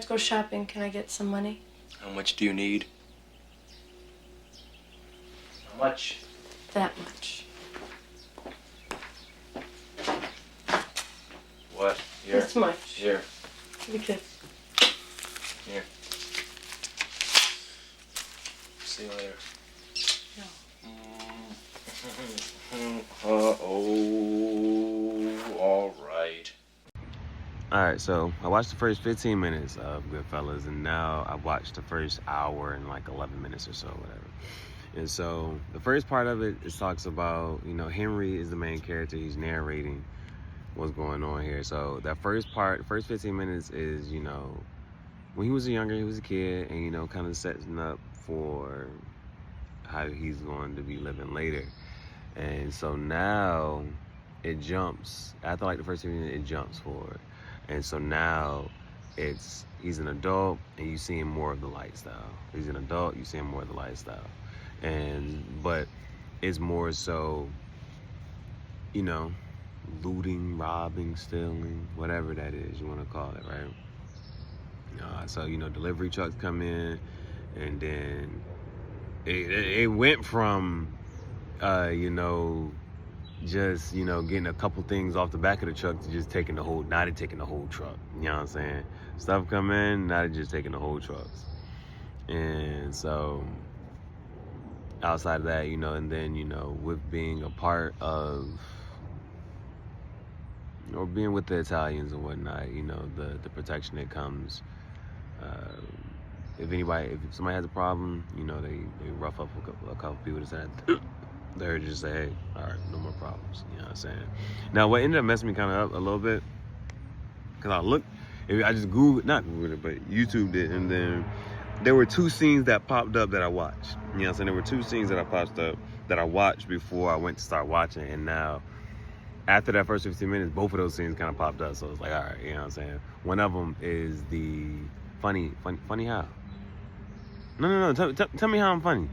to go shopping. Can I get some money? How much do you need? How much? That much. What? Here. This much. Here. Give me a kiss. Here. See you later. No. All right. All right, so I watched the first 15 minutes of Goodfellas, and now I watched the first hour and like 11 minutes or so, whatever. And so the first part of it talks about, Henry is the main character. He's narrating what's going on here. So that first 15 minutes is, when he was younger, he was a kid, and, kind of setting up for how he's going to be living later. And so now it jumps. After like the first 15 minutes, it jumps forward. And so now he's an adult, and you see him more of the lifestyle. He's an adult, you see him more of the lifestyle. But it's more so, looting, robbing, stealing, whatever that is you want to call it, right? So, delivery trucks come in, and then it went from, just, getting a couple things off the back of the truck to just taking the whole, now they're taking the whole truck. You know what I'm saying? Stuff come in, now they're just taking the whole trucks. And so, outside of that, and then, with being a part of, or being with the Italians and whatnot, the protection that comes, if somebody has a problem, they rough up a couple people to say, they're just say, hey, all right, no more problems. You know what I'm saying? Now, what ended up messing me kind of up a little bit, because I just not Googled it, but YouTubed it, and then there were two scenes that popped up that I watched. You know what I'm saying? There were two scenes that I popped up that I watched before I went to start watching, and now, after that first 15 minutes, both of those scenes kind of popped up, so it's like, all right, you know what I'm saying? One of them is the funny how? No, tell me how I'm funny.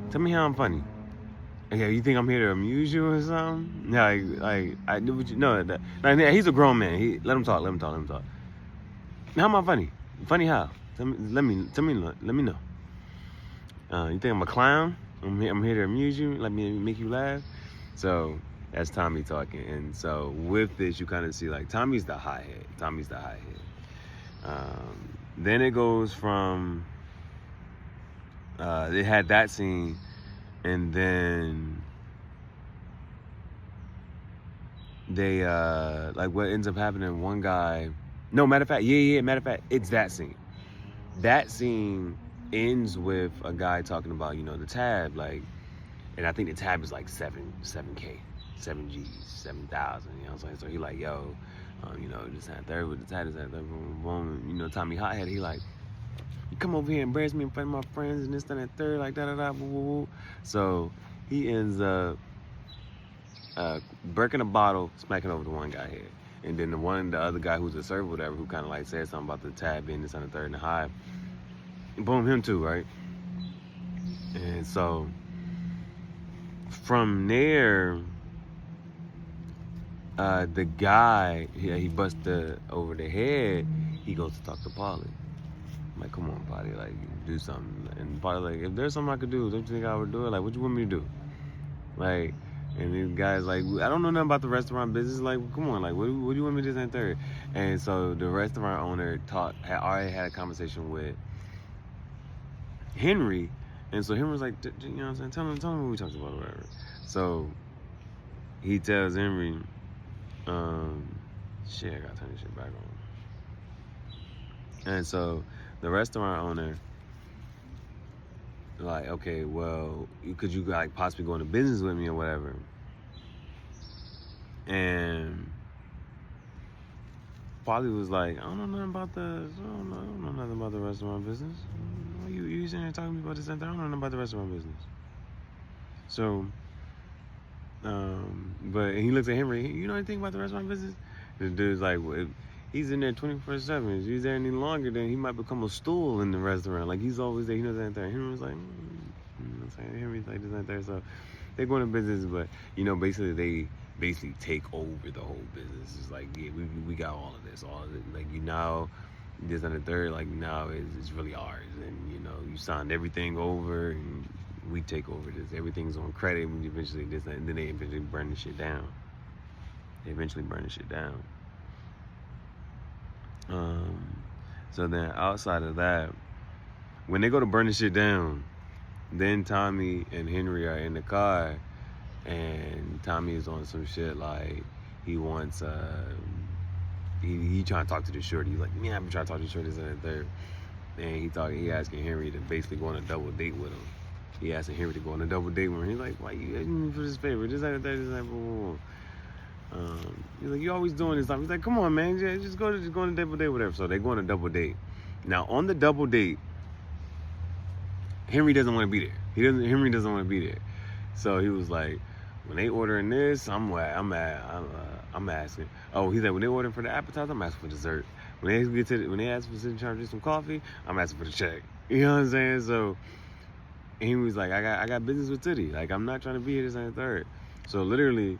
Tell me how I'm funny. Okay, you think I'm here to amuse you or something? Yeah, I do what you know. He's a grown man. Let him talk. How am I funny? Funny how? Let me know. You think I'm a clown? I'm here to amuse you. Let me make you laugh. So that's Tommy talking. And so with this, you kind of see like Tommy's the hothead. Then it goes from. They had that scene. And then they, what ends up happening, one guy, matter of fact, it's that scene. That scene ends with a guy talking about, the tab, and I think the tab is like 7K, 7Gs, 7,000, you know what I'm saying? So he like, yo, this and third with the tab, this and third, boom, boom, Tommy Hothead, he like, you come over here and embarrass me in front of my friends and this, that, and third, like da-da-da, woo-woo-woo. So he ends up breaking a bottle, smacking over the one guy head. And then the other guy who's a server, whatever, who kind of like said something about the tab being this, and the third, and the high. Boom, him too, right? And so from there, the guy, he busted over the head, he goes to talk to Paulie. I'm like, come on, Potty, like, do something. And Potty, like, if there's something I could do, don't you think I would do it? Like, what you want me to do? Like, and these guys, like, I don't know nothing about the restaurant business. Like, come on, like, what do you want me to do this and third? And so the restaurant owner already had a conversation with Henry. And so Henry was like, you know what I'm saying? Tell him what we talked about or whatever. So he tells Henry, I gotta turn this shit back on. And so the restaurant owner, like, okay, well, could you like possibly go into business with me or whatever? And Paulie was like, I don't know nothing about the restaurant business. You sitting here talking to me about this and that? I don't know nothing about the restaurant business. So, but he looks at Henry, you know anything about the restaurant business? The dude's like, well, he's in there 24/7. If he's there any longer, then he might become a stool in the restaurant. Like, he's always there. He knows that. Henry was like, you know what I'm saying? Henry's like this and that. So they go into business, but, basically they take over the whole business. It's like, yeah, we got all of this. Like, this and the third, like now it's really ours, and you know you signed everything over, and we take over this. Everything's on credit, and eventually this, and then they eventually burn the shit down. So then outside of that, when they go to burn the shit down, then Tommy and Henry are in the car, and Tommy is on some shit like he wants he trying to talk to the shorty. He's like, yeah, I've been trying to talk to the shorty, this and the third. And he asking Henry to basically go on a double date with him. He asking Henry to go on a double date with him. He's like, why you asking me for this favor? This and the third, this and that, blah, blah, blah. He's like, you always doing this stuff. He's like, come on, man, just go on a double date, whatever. So they go on a double date. Now on the double date, Henry doesn't want to be there. Henry doesn't want to be there. So he was like, when they ordering this, I'm asking. Oh, he's like, when they ordering for the appetizer, I'm asking for dessert. When they ask for trying to drink some coffee, I'm asking for the check. You know what I'm saying? So he was like, I got business with Titty. Like, I'm not trying to be here this and the third. So literally,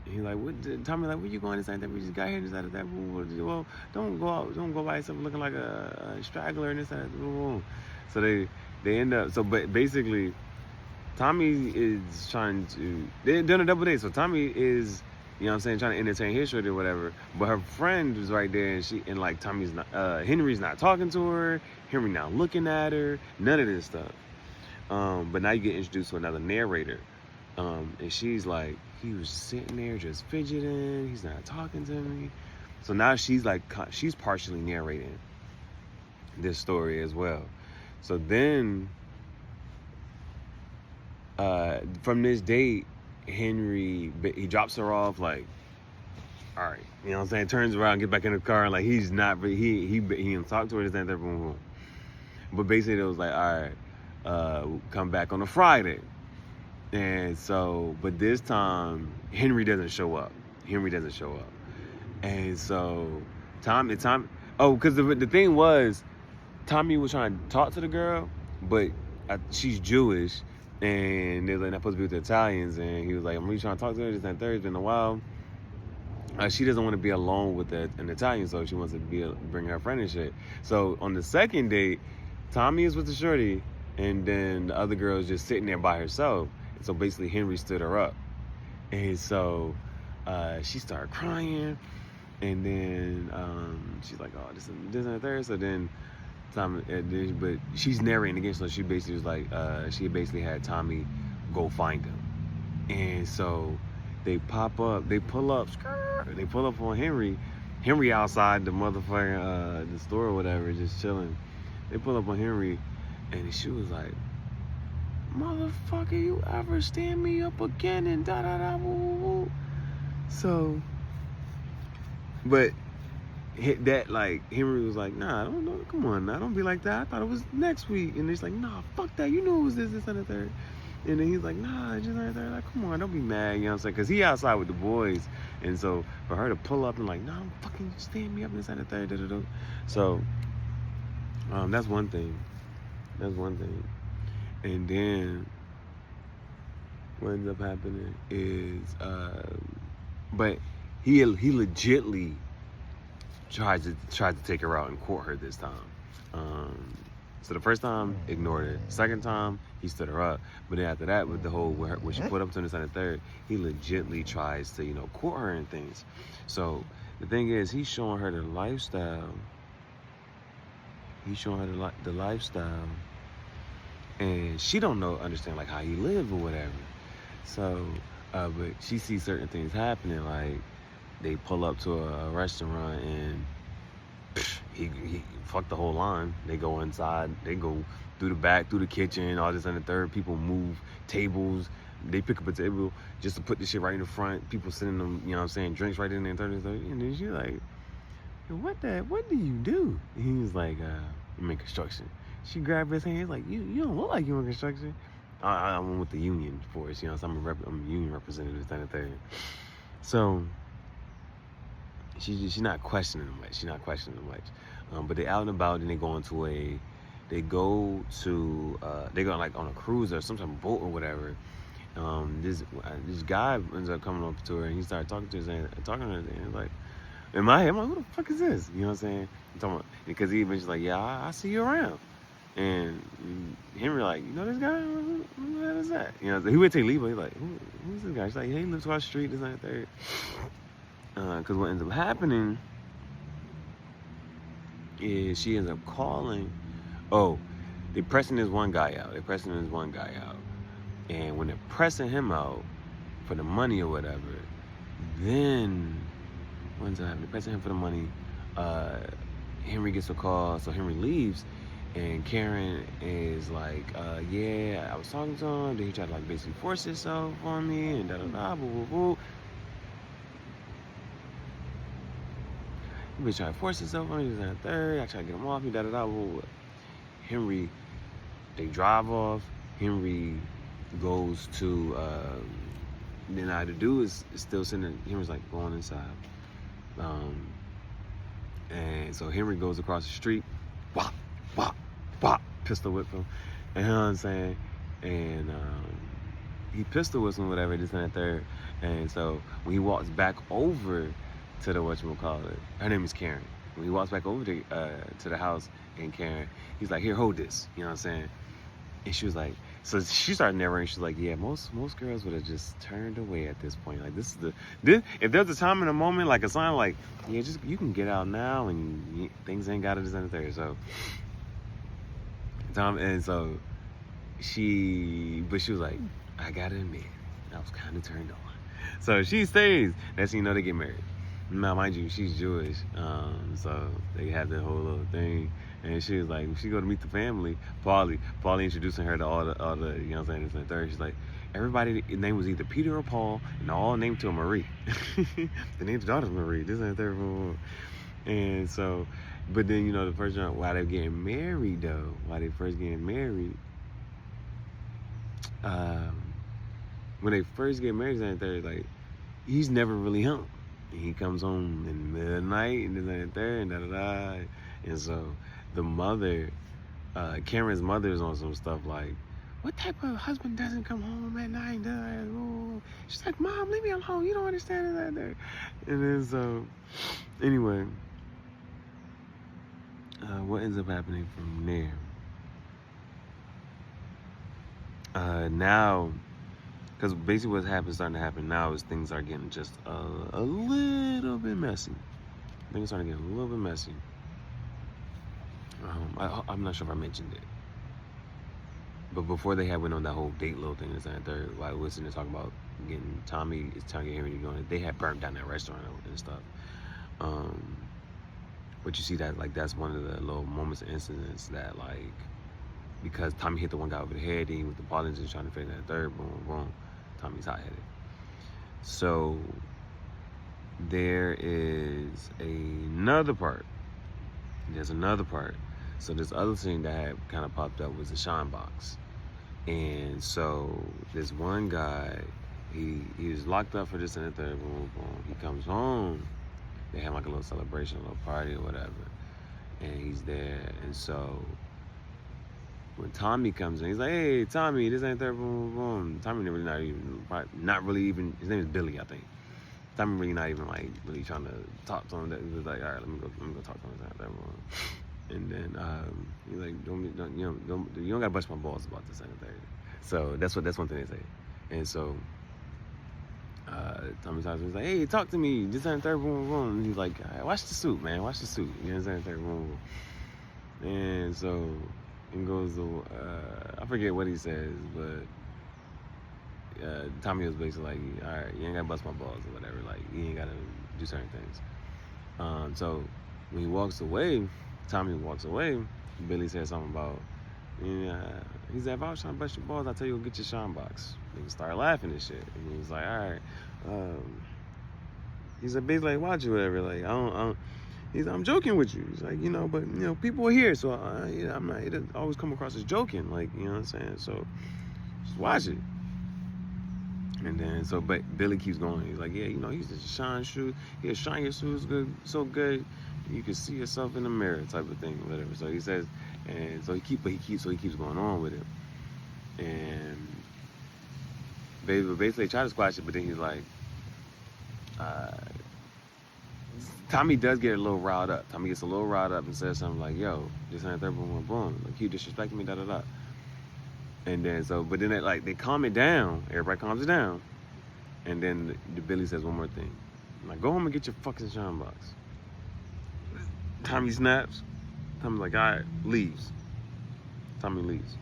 he's like, Tommy like, where you going this and that? We just got here this and that. Well, don't go by yourself looking like a straggler and this and that. So they end up, but basically, Tommy is they're doing a double date. So Tommy is, you know what I'm saying, trying to entertain his shorty or whatever. But her friend was right there, and like Tommy's not, Henry's not talking to her. Henry not looking at her. None of this stuff. But now you get introduced to another narrator. And she's like, he was sitting there just fidgeting. He's not talking to me. So now she's partially narrating this story as well. So then, from this date, Henry, he drops her off like, all right, you know what I'm saying? Turns around, get back in the car, and like he's not, he didn't talk to her, this and that, boom, boom. But basically it was like, all right, come back on a Friday. And so, but this time, Henry doesn't show up. And so, because the thing was, Tommy was trying to talk to the girl, but she's Jewish, and they're like, not supposed to be with the Italians, and he was like, I'm really trying to talk to her, this and third, it's been a while. She doesn't want to be alone with an Italian, so she wants to bring her friend and shit. So on the second date, Tommy is with the shorty, and then the other girl is just sitting there by herself. So basically Henry stood her up. And so she started crying, and then she's like, oh, this and the third. So then but she's narrating again, so she basically was like, she basically had Tommy go find him. And so they pull up on Henry outside the motherfucking the store or whatever, just chilling. They pull up on Henry, and she was like, motherfucker, you ever stand me up again, and da da da woo woo woo. So, but that, like, Henry was like, nah, come on now, don't be like that. I thought it was next week. And he's like, nah, fuck that, you knew it was this and the third. And then he's like, nah, just like that. Like, come on, don't be mad, you know what I'm saying? Because he outside with the boys. And so for her to pull up and like, nah, fucking stand me up this and the third, da da da. So, that's one thing. And then what ends up happening is, but he legitly tried to take her out and court her this time. So the first time, ignored it. Second time, he stood her up. But then after that, with the whole where she put up to him this and the third, he legitly tries to, court her and things. So the thing is, he's showing her the lifestyle. The lifestyle, and she don't understand like how he live or whatever. So, but she sees certain things happening, like they pull up to a restaurant and he fucked the whole line. They go inside, they go through the back, through the kitchen, all this and the third. People move tables. They pick up a table just to put the shit right in the front. People sending them, you know what I'm saying, drinks right in there and third. And then she's like, what do you do? And he was like, I'm in construction. She grabbed his hand, like, you don't look like you're in construction. I'm with the union force, you know, so I'm a union representative, this and third. So she's not questioning him much. But they out and about, and they go like on a cruise or some type of boat or whatever. This guy ends up coming up to her, and he started talking to her, and like, In my head, I'm like, who the fuck is this? You know what I'm saying? I'm talking about, because he eventually like, yeah, I see you around. And Henry like, you know this guy? Who the hell is that? You know, he would take leave, but he's like, who's this guy? She's like, hey, he lives across the street, this and that, third. Because what ends up happening is she ends up calling. Oh, they're pressing this one guy out. And when they're pressing him out for the money or whatever, then what ends up happening? They're pressing him for the money. Henry gets a call, so Henry leaves. And Karen is like, yeah, I was talking to him. Then he tried to like basically force himself on me and da-da-da, boo-boo-boo. He was trying to force himself on me, this and that, third. I tried to get him off me, da-da-da, boo-boo. Henry, they drive off. Henry goes to, then the dude is still sitting, Henry's like going inside. And so Henry goes across the street, whop, whop, whop, pistol whip him. You know what I'm saying? And he pistol whips him, whatever, this and that, third. And so when he walks back over to the whatchamacallit, her name is Karen. When he walks back over to the house and Karen, he's like, here, hold this. You know what I'm saying? And she was like, so she started narrating. She's like, yeah, most girls would have just turned away at this point. Like, if there's a time and a moment, like a sign, like, yeah, just you can get out now, and things ain't got to this and there. So, but she was like, I gotta admit, I was kind of turned on. So she stays. That's when you know they get married. Now, mind you, she's Jewish, so they had the whole little thing. And she was like, she go to meet the family, Paulie introducing her to all the, you know what I'm saying, this and the third. She's like, everybody, the name was either Peter or Paul, and all named to a Marie. The name's daughter's Marie, this and the third. And so, but then, you know, the first time, while they're getting married, though, when they first get married, like, he's never really home. He comes home in the middle of the night, and this and there, and da-da-da. And so the mother, Karen's mother is on some stuff like, what type of husband doesn't come home at night? She's like, Mom, leave me alone. You don't understand that there. And then so, anyway, what ends up happening from there? Now, because basically what's starting to happen now is things are getting just a little bit messy. Things are getting a little bit messy. I'm not sure if I mentioned it, but before they had went on that whole date little thing, this and third, while we were sitting there talking about getting Tommy Henry to go in, they had burnt down that restaurant and stuff. But you see that, like, that's one of the little moments and incidents that, like, because Tommy hit the one guy over the head, then he with the Paulins trying to figure that third, boom, boom, Tommy's hot-headed. So there is another part. There's another part. So this other thing that had kind of popped up was the Shine box. And so this one guy, he was locked up for this and the third, boom, boom. He comes home. They have like a little celebration, a little party or whatever. And he's there. And so when Tommy comes in, he's like, hey, Tommy, this ain't third, boom, boom. Tommy not really even, his name is Billy, I think. Tommy really not even like really trying to talk to him. That he was like, all right, let me go talk to him. And then he's like, you don't gotta bust my balls about this and that. So that's one thing they say. And so Tommy talks to him, he's like, hey, talk to me, this and third, boom, boom. And he's like, all right, watch the suit, man, watch the suit. You know what I'm saying? Third, boom, boom. And so he goes to, I forget what he says, but Tommy was basically like, all right, you ain't gotta bust my balls or whatever. Like, you ain't gotta do certain things. So when he walks away, Tommy walks away, Billy said something about, he said, if I was trying to bust your balls, I'll tell you, go get your Shine box. They start laughing and shit. And he was like, all right. He said, basically, like, watch you, whatever. Like, I'm joking with you. He's like, but, people are here, so I'm not, it doesn't always come across as joking. Like, you know what I'm saying? So just watch it. And then, but Billy keeps going. He's like, yeah, he's just shine shoes. He'll shine your shoes good, so good, you can see yourself in the mirror, type of thing, whatever. So he says, and so he keeps going on with it. And basically try to squash it, but then he's like, Tommy does get a little riled up. Tommy gets a little riled up and says something like, "Yo, this and that, third, boom, boom, boom. Like, you disrespecting me, da da da." And then but then they calm it down. Everybody calms it down. And then the Billy says one more thing. Like, go home and get your fucking shine box. Tommy snaps. Tommy's like, all right, leaves. Tommy leaves.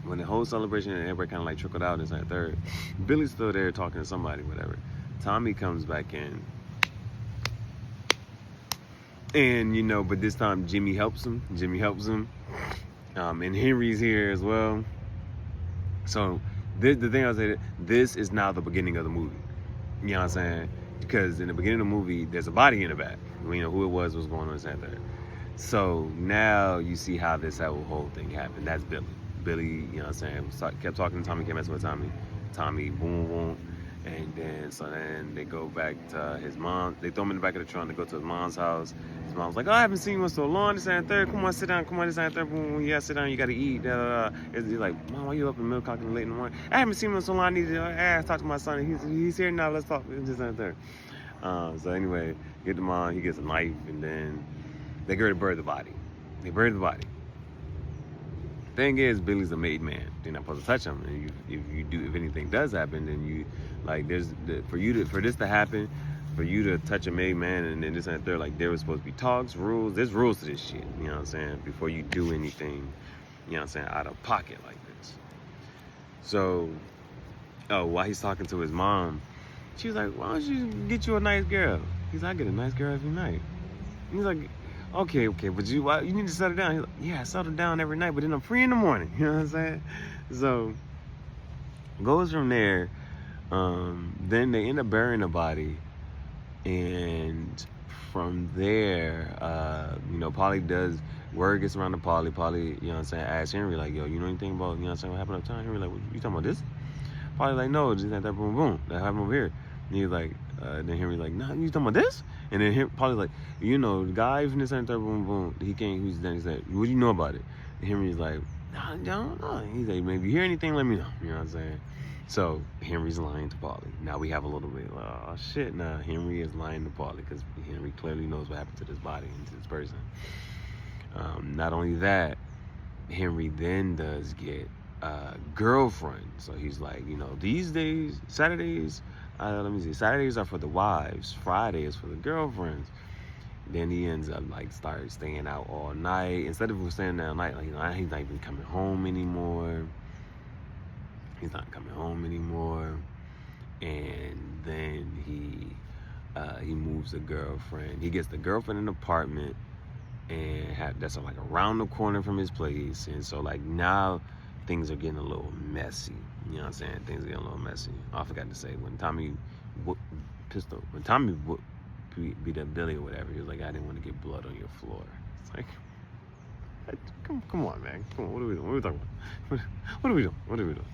When the whole celebration and everybody kind of like trickled out and it's like third, Billy's still there talking to somebody, whatever. Tommy comes back in. And, but this time Jimmy helps him. And Henry's here as well. So the thing I say, this is now the beginning of the movie. You know what I'm saying? Because in the beginning of the movie, there's a body in the back. We know who it was, what's going on, this and that. So now you see how this whole thing happened. That's Billy. Billy, you know what I'm saying, kept talking to Tommy, kept messing with Tommy. Tommy, boom, boom. And then they go back to his mom. They throw him in the back of the trunk. They go to his mom's house. His mom's like, "Oh, I haven't seen you in so long. This and third. Come on, sit down. Come on, this and third. Boom, yeah, sit down. You gotta eat." He's like, "Mom, why you up in the middle clocking late in the morning? I haven't seen him in so long. I need to talk to my son. He's here now. Let's talk." This and third. So anyway, get the mom. He gets a knife, and then they go to bury the body. They bury the body. Thing is, Billy's a made man. You're not supposed to touch him. And if anything does happen, then you, like, for this to happen, for you to touch a made man, and then this and that third, like, there was supposed to be talks, rules. There's rules to this shit. You know what I'm saying? Before you do anything, you know what I'm saying, out of pocket like this. So, while he's talking to his mom, she was like, "Why don't you get you a nice girl?" He's like, "I get a nice girl every night." He's like, Okay, but you need to settle down. He's like, "Yeah, I settle down every night, but then I'm free in the morning." You know what I'm saying? So, goes from there. Then they end up burying the body. And from there, Polly word gets around to Polly. Polly, you know what I'm saying, asks Henry, like, "Yo, you know anything about, you know what I'm saying, what happened uptown?" Henry like, "What, you talking about this?" Polly like, "No, just that boom, boom. That happened over here." And he's like, then Henry like, "Nah, you talking about this?" And then Polly's like, "The guy from this and that boom, boom, he came, he's like, what do you know about it?" And Henry's like, "Nah, I don't know." He's like, "Maybe you hear anything, let me know." You know what I'm saying? So Henry's lying to Polly. Now we have a little bit, oh shit, now Henry is lying to Polly because Henry clearly knows what happened to this body and to this person. Not only that, Henry then does get a girlfriend. So he's like, these days, Saturdays, Saturdays are for the wives, Friday is for the girlfriends. Then he ends up start staying out all night. Instead of staying out all night, he's not even coming home anymore. He's not coming home anymore. And then he moves the girlfriend. He gets the girlfriend in an apartment, and that's around the corner from his place. And so now things are getting a little messy. You know what I'm saying? Things are getting a little messy. I forgot to say, when Tommy beat up Billy or whatever, he was like, "I didn't want to get blood on your floor." It's like, come on, man. Come on, what are we doing? What are we talking about? What are we doing?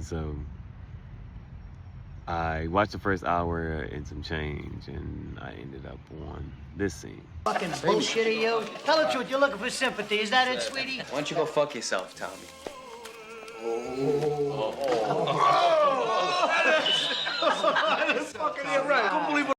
So I watched the first hour and some change, and I ended up on this scene. Fucking bullshit, you. Tell the truth, you're looking for sympathy. Is that it, sweetie? Why don't you go fuck yourself, Tommy? Fucking, you're right. I don't believe